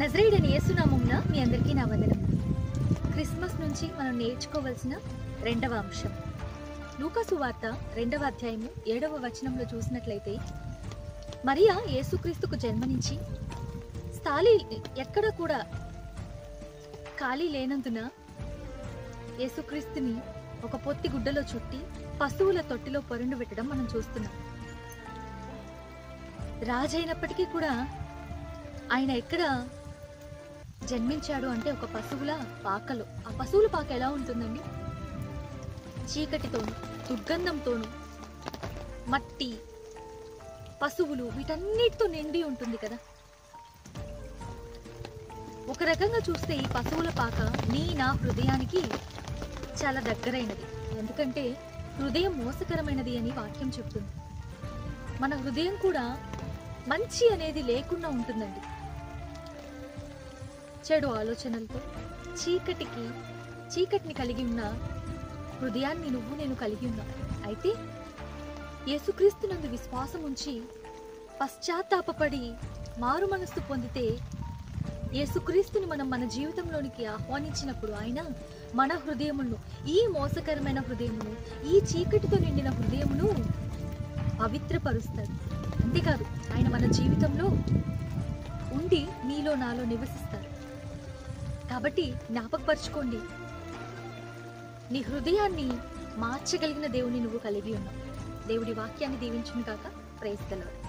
నజరేయుడైన యేసు నామమున మీ అందరికీ నా వందనం. క్రిస్మస్ నుంచి మనం నేర్చుకోవాల్సిన రెండవ అంశం లూకా సువార్త 2వ అధ్యాయము 7వ వచనంలో చూసినట్లయితే, మరియా యేసుక్రీస్తుకు జన్మనించి స్థాళీ ఎక్కడ కూడా ఖాళీ లేనందున యేసుక్రీస్తుని ఒక పొత్తి గుడ్డలో చుట్టి పశువుల తొట్టిలో పొరుండు పెట్టడం మనం చూస్తున్నాం. రాజైనప్పటికీ కూడా ఆయన ఎక్కడ జన్మించాడు అంటే ఒక పశువుల పాకలో. ఆ పశువుల పాక ఎలా ఉంటుందండి? చీకటితోను, దుర్గంధంతోను, మట్టి, పశువులు వీటన్నిటితో నిండి ఉంటుంది కదా. ఒక రకంగా చూస్తే ఈ పశువుల పాక నా హృదయానికి చాలా దగ్గరైనది. ఎందుకంటే హృదయం మోసకరమైనది అని వాక్యం చెప్తుంది. మన హృదయం కూడా మంచి అనేది లేకుండా ఉంటుందండి. చెడు ఆలోచనలతో చీకటిని కలిగి ఉన్న హృదయాన్ని నేను కలిగి ఉన్నా. అయితే యేసుక్రీస్తునందు విశ్వాసం ఉంచి పశ్చాత్తాపపడి మారు మనస్సు పొందితే యేసుక్రీస్తుని మనం మన జీవితంలోనికి ఆహ్వానించినప్పుడు ఆయన మన హృదయమును, ఈ మోసకరమైన హృదయమును, ఈ చీకటితో నిండిన హృదయమును పవిత్రపరుస్తాడు. అంతేకాదు ఆయన మన జీవితంలో ఉండి నీలో నాలో నివసిస్తాడు. కాబట్టి జ్ఞాపకపరచుకోండి, నీ హృదయాన్ని మార్చగలిగిన దేవుని నువ్వు కలిగి ఉన్నావు. దేవుడి వాక్యాన్ని దీవించును గాక. Praise the lord.